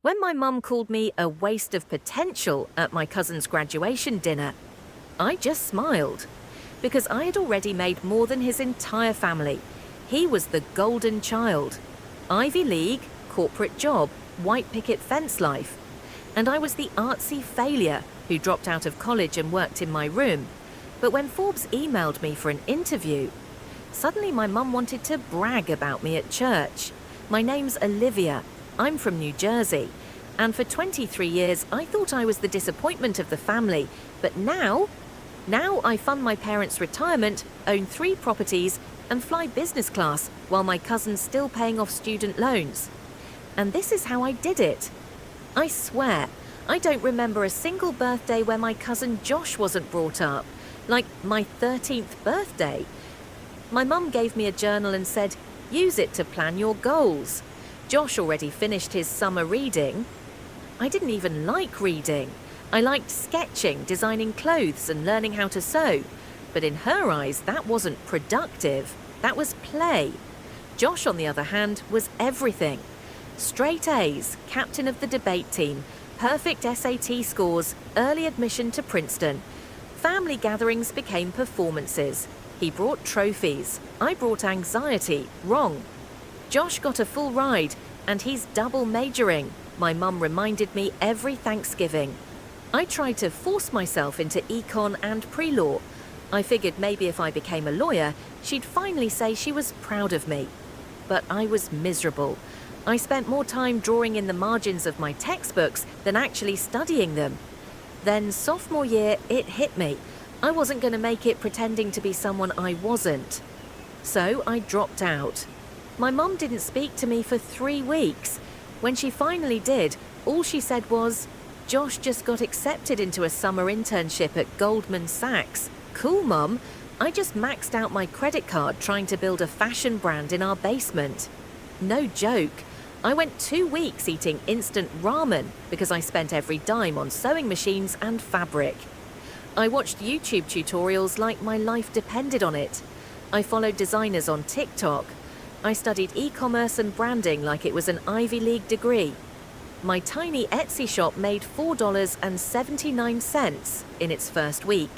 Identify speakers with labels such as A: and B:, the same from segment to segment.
A: When my mum called me a waste of potential at my cousin's graduation dinner, I just smiled because I had already made more than his entire family. He was the golden child. Ivy League, corporate job, white picket fence life. And I was the artsy failure who dropped out of college and worked in my room. But when Forbes emailed me for an interview, suddenly my mum wanted to brag about me at church. My name's Olivia. I'm from New Jersey. And for 23 years, I thought I was the disappointment of the family. But now I fund my parents' retirement, own 3 properties, and fly business class while my cousin's still paying off student loans. And this is how I did it. I swear, I don't remember a single birthday where my cousin Josh wasn't brought up, like my 13th birthday. My mum gave me a journal and said, use it to plan your goals. Josh already finished his summer reading. I didn't even like reading. I liked sketching, designing clothes, and learning how to sew. But in her eyes, that wasn't productive. That was play. Josh, on the other hand, was everything. Straight A's, captain of the debate team, perfect SAT scores, early admission to Princeton. Family gatherings became performances. He brought trophies. I brought anxiety. Wrong. Josh got a full ride, and he's double majoring. My mum reminded me every Thanksgiving. I tried to force myself into econ and pre-law. I figured maybe if I became a lawyer, she'd finally say she was proud of me. But I was miserable. I spent more time drawing in the margins of my textbooks than actually studying them. Then sophomore year, it hit me. I wasn't going to make it pretending to be someone I wasn't. So I dropped out. My mum didn't speak to me for 3 weeks. When she finally did, all she said was, Josh just got accepted into a summer internship at Goldman Sachs. Cool, Mum. I just maxed out my credit card trying to build a fashion brand in our basement. No joke. I went 2 weeks eating instant ramen because I spent every dime on sewing machines and fabric. I watched YouTube tutorials like my life depended on it. I followed designers on TikTok. I studied e-commerce and branding like it was an Ivy League degree. My tiny Etsy shop made $4.79 in its first week.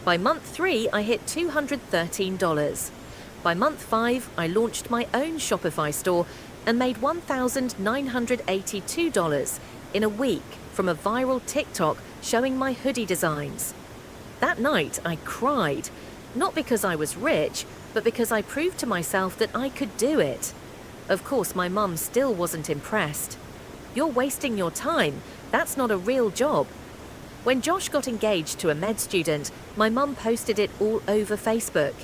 A: By month 3, I hit $213. By month 5, I launched my own Shopify store and made $1,982 in a week from a viral TikTok showing my hoodie designs. That night, I cried, not because I was rich, but because I proved to myself that I could do it. Of course, my mum still wasn't impressed. You're wasting your time. That's not a real job. When Josh got engaged to a med student, my mum posted it all over Facebook.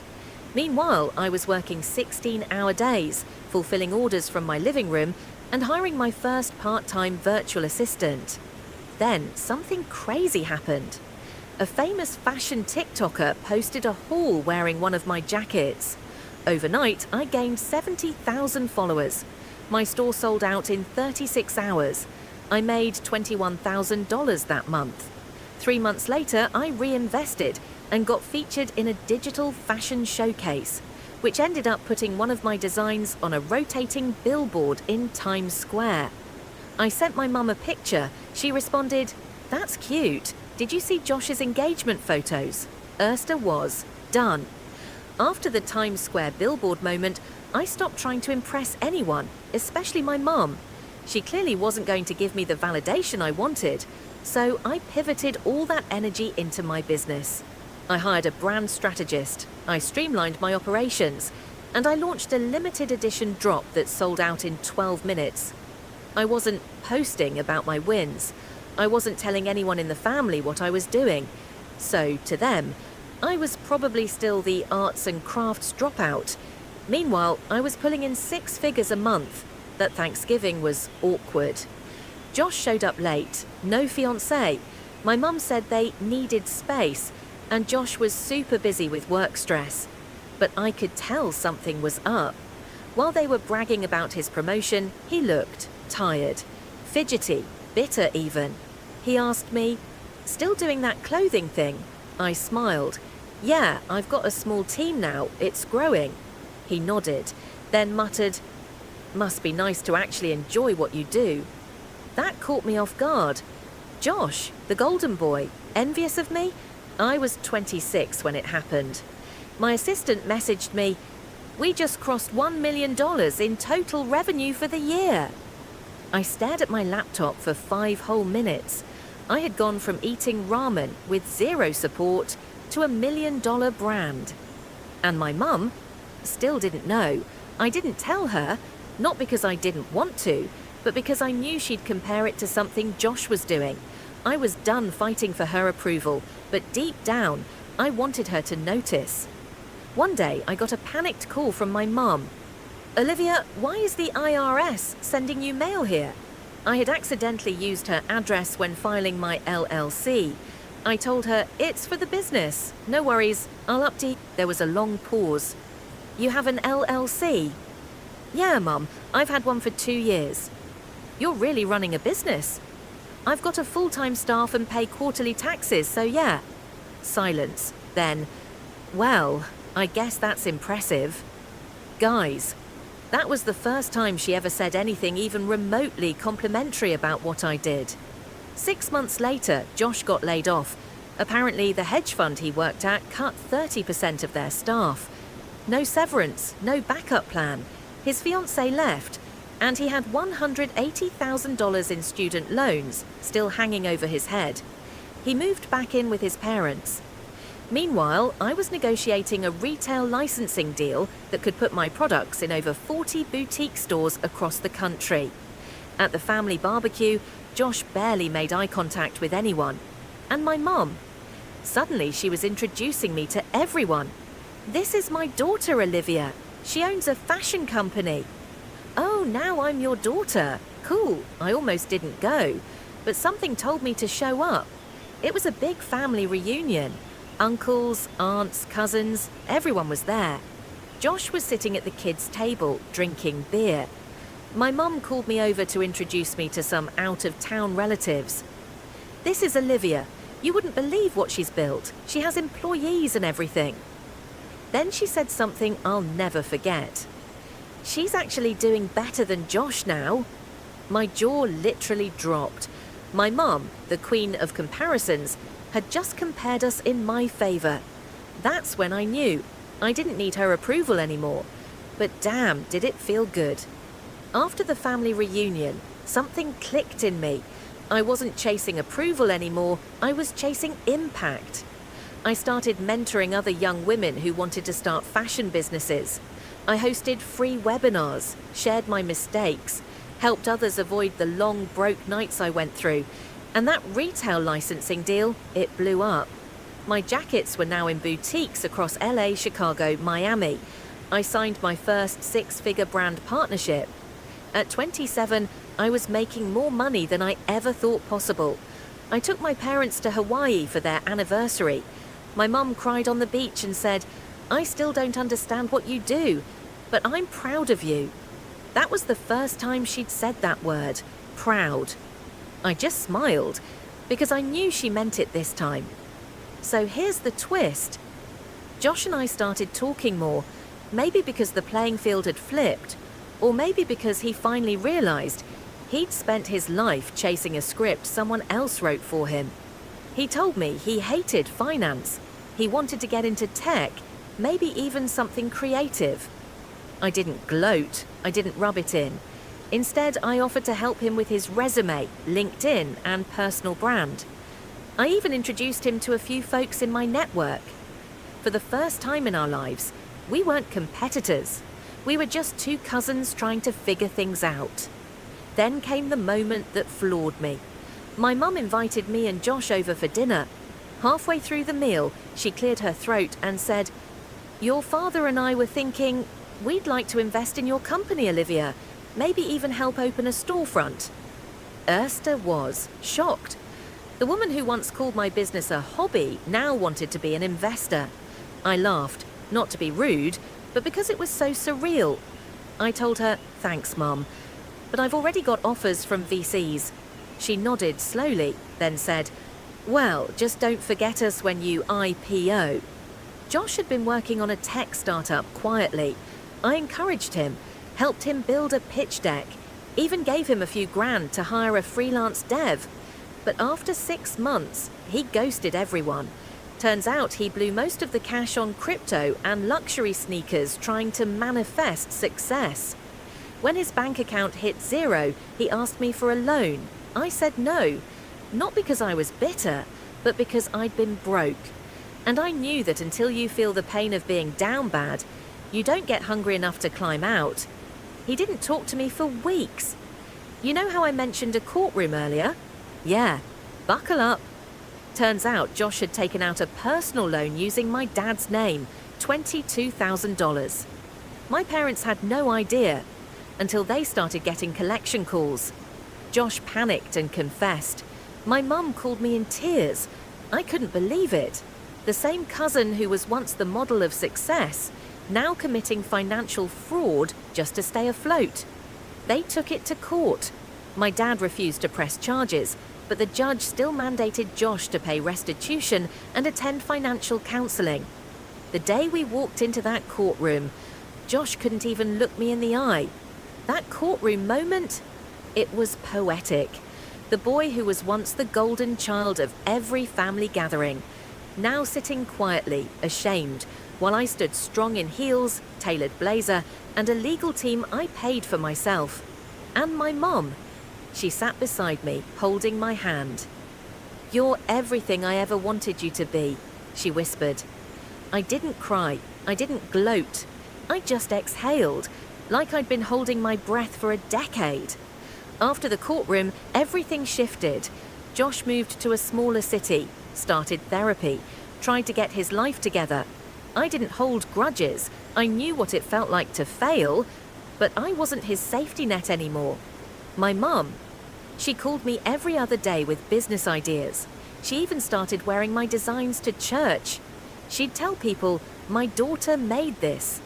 A: Meanwhile, I was working 16-hour days, fulfilling orders from my living room and hiring my first part-time virtual assistant. Then something crazy happened. A famous fashion TikToker posted a haul wearing one of my jackets. Overnight, I gained 70,000 followers. My store sold out in 36 hours. I made $21,000 that month. 3 months later, I reinvested and got featured in a digital fashion showcase, which ended up putting one of my designs on a rotating billboard in Times Square. I sent my mum a picture. She responded, "That's cute. Did you see Josh's engagement photos?" Erster was done. After the Times Square billboard moment, I stopped trying to impress anyone, especially my mum. She clearly wasn't going to give me the validation I wanted, so I pivoted all that energy into my business. I hired a brand strategist, I streamlined my operations, and I launched a limited edition drop that sold out in 12 minutes. I wasn't posting about my wins. I wasn't telling anyone in the family what I was doing. So, to them, I was probably still the arts and crafts dropout. Meanwhile, I was pulling in 6 figures a month. That Thanksgiving was awkward. Josh showed up late, no fiancé. My mum said they needed space, and Josh was super busy with work stress. But I could tell something was up. While they were bragging about his promotion, he looked tired, fidgety, bitter even. He asked me, "Still doing that clothing thing?" I smiled. "Yeah, I've got a small team now, it's growing." He nodded, then muttered, "Must be nice to actually enjoy what you do." That caught me off guard. Josh, the golden boy, envious of me? I was 26 when it happened. My assistant messaged me, "We just crossed $1 million in total revenue for the year." I stared at my laptop for 5 whole minutes. I had gone from eating ramen with zero support to $1 million brand. And my mum still didn't know. I didn't tell her, not because I didn't want to, but because I knew she'd compare it to something Josh was doing. I was done fighting for her approval, but deep down, I wanted her to notice. One day, I got a panicked call from my mum. "Olivia, why is the IRS sending you mail here?" I had accidentally used her address when filing my LLC. I told her, "It's for the business. No worries, I'll update." There was a long pause. "You have an LLC?" "Yeah, Mum, I've had one for 2 years." "You're really running a business." "I've got a full-time staff and pay quarterly taxes, so yeah." Silence. Then, "Well, I guess that's impressive." Guys, that was the first time she ever said anything even remotely complimentary about what I did. 6 months later, Josh got laid off. Apparently, the hedge fund he worked at cut 30% of their staff. No severance, no backup plan. His fiancée left, and he had $180,000 in student loans still hanging over his head. He moved back in with his parents. Meanwhile, I was negotiating a retail licensing deal that could put my products in over 40 boutique stores across the country. At the family barbecue, Josh barely made eye contact with anyone. And my mum. Suddenly, she was introducing me to everyone. "This is my daughter, Olivia. She owns a fashion company." "Oh, now I'm your daughter. Cool." I almost didn't go, but something told me to show up. It was a big family reunion. Uncles, aunts, cousins, everyone was there. Josh was sitting at the kids' table, drinking beer. My mum called me over to introduce me to some out-of-town relatives. "This is Olivia. You wouldn't believe what she's built. She has employees and everything." Then she said something I'll never forget. "She's actually doing better than Josh now." My jaw literally dropped. My mum, the queen of comparisons, had just compared us in my favour. That's when I knew. I didn't need her approval anymore. But damn, did it feel good. After the family reunion, something clicked in me. I wasn't chasing approval anymore, I was chasing impact. I started mentoring other young women who wanted to start fashion businesses. I hosted free webinars, shared my mistakes, helped others avoid the long broke nights I went through. And that retail licensing deal, it blew up. My jackets were now in boutiques across LA, Chicago, Miami. I signed my first 6-figure brand partnership. At 27, I was making more money than I ever thought possible. I took my parents to Hawaii for their anniversary. My mum cried on the beach and said, "I still don't understand what you do, but I'm proud of you." That was the first time she'd said that word, proud. I just smiled, because I knew she meant it this time. So here's the twist. Josh and I started talking more, maybe because the playing field had flipped, or maybe because he finally realized he'd spent his life chasing a script someone else wrote for him. He told me he hated finance. He wanted to get into tech, maybe even something creative. I didn't gloat, I didn't rub it in. Instead, I offered to help him with his resume, LinkedIn, and personal brand. I even introduced him to a few folks in my network. For the first time in our lives, we weren't competitors. We were just two cousins trying to figure things out. Then came the moment that floored me. My mum invited me and Josh over for dinner. Halfway through the meal, she cleared her throat and said, "Your father and I were thinking, we'd like to invest in your company, Olivia. Maybe even help open a storefront." Ersta was shocked. The woman who once called my business a hobby now wanted to be an investor. I laughed, not to be rude, but because it was so surreal. I told her, "Thanks, Mum, but I've already got offers from VCs." She nodded slowly, then said, "Well, just don't forget us when you IPO." Josh had been working on a tech startup quietly. I encouraged him, helped him build a pitch deck. Even gave him a few grand to hire a freelance dev. But after 6 months, he ghosted everyone. Turns out he blew most of the cash on crypto and luxury sneakers trying to manifest success. When his bank account hit zero, he asked me for a loan. I said no, not because I was bitter, but because I'd been broke. And I knew that until you feel the pain of being down bad, you don't get hungry enough to climb out. He didn't talk to me for weeks. You know how I mentioned a courtroom earlier? Yeah, buckle up. Turns out Josh had taken out a personal loan using my dad's name, $22,000. My parents had no idea until they started getting collection calls. Josh panicked and confessed. My mum called me in tears. I couldn't believe it. The same cousin who was once the model of success, now committing financial fraud just to stay afloat. They took it to court. My dad refused to press charges, but the judge still mandated Josh to pay restitution and attend financial counselling. The day we walked into that courtroom, Josh couldn't even look me in the eye. That courtroom moment, it was poetic. The boy who was once the golden child of every family gathering, now sitting quietly, ashamed, while I stood strong in heels, tailored blazer, and a legal team I paid for myself. And my mom. She sat beside me, holding my hand. "You're everything I ever wanted you to be," she whispered. I didn't cry. I didn't gloat. I just exhaled, like I'd been holding my breath for a decade. After the courtroom, everything shifted. Josh moved to a smaller city, started therapy, tried to get his life together. I didn't hold grudges. I knew what it felt like to fail, but I wasn't his safety net anymore. My mum, she called me every other day with business ideas. She even started wearing my designs to church. She'd tell people, "My daughter made this."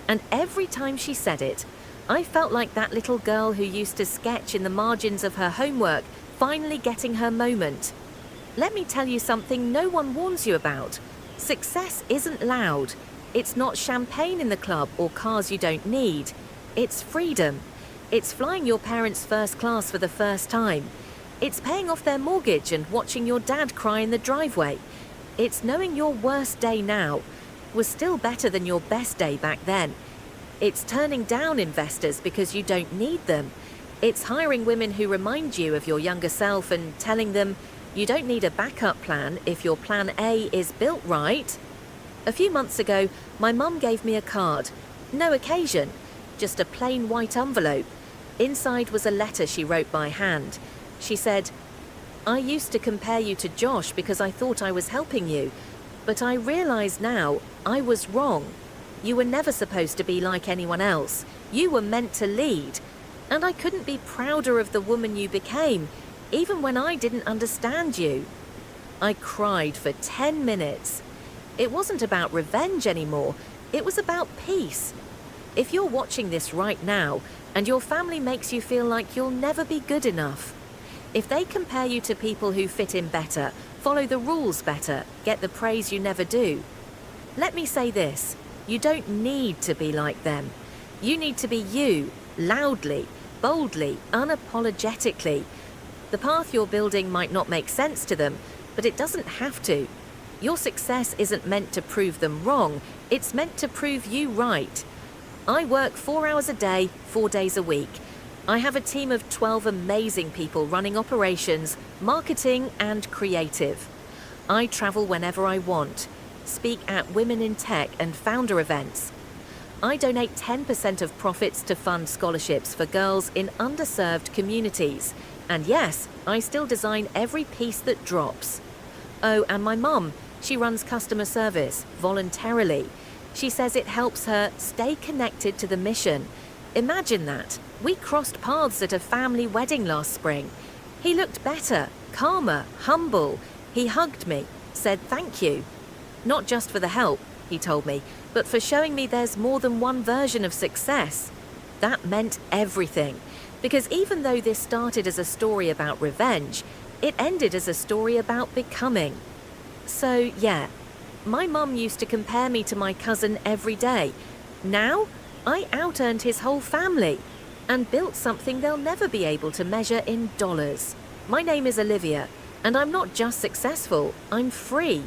A: And every time she said it, I felt like that little girl who used to sketch in the margins of her homework, finally getting her moment. Let me tell you something no one warns you about. Success isn't loud. It's not champagne in the club or cars you don't need. It's freedom. It's flying your parents first class for the first time. It's paying off their mortgage and watching your dad cry in the driveway. It's knowing your worst day now was still better than your best day back then. It's turning down investors because you don't need them. It's hiring women who remind you of your younger self and telling them you don't need a backup plan if your plan A is built right. A few months ago, my mum gave me a card. No occasion, just a plain white envelope. Inside was a letter she wrote by hand. She said, "I used to compare you to Josh because I thought I was helping you, but I realize now I was wrong. You were never supposed to be like anyone else. You were meant to lead. And I couldn't be prouder of the woman you became, even when I didn't understand you." I cried for 10 minutes. It wasn't about revenge anymore. It was about peace. If you're watching this right now and your family makes you feel like you'll never be good enough, if they compare you to people who fit in better, follow the rules better, get the praise you never do, let me say this. You don't need to be like them. You need to be you, loudly, boldly, unapologetically. The path you're building might not make sense to them, but it doesn't have to. Your success isn't meant to prove them wrong. It's meant to prove you right. I work 4 hours a day, 4 days a week. I have a team of 12 amazing people running operations, marketing, and creative. I travel whenever I want, speak at Women in Tech and founder events. I donate 10% of profits to fund scholarships for girls in underserved communities. And yes, I still design every piece that drops. Oh, and my mum, she runs customer service voluntarily. She says it helps her stay connected to the mission. Imagine that. We crossed paths at a family wedding last spring. He looked better, calmer, humble. He hugged me, said thank you. Not just for the help, he told me, but for showing me there's more than one version of success. That meant everything. Because even though this started as a story about revenge, it ended as a story about becoming. So, yeah, my mum used to compare me to my cousin every day. Now, I out-earned his whole family. and built something they'll never be able to measure in dollars. My name is Olivia, and I'm not just successful, I'm free.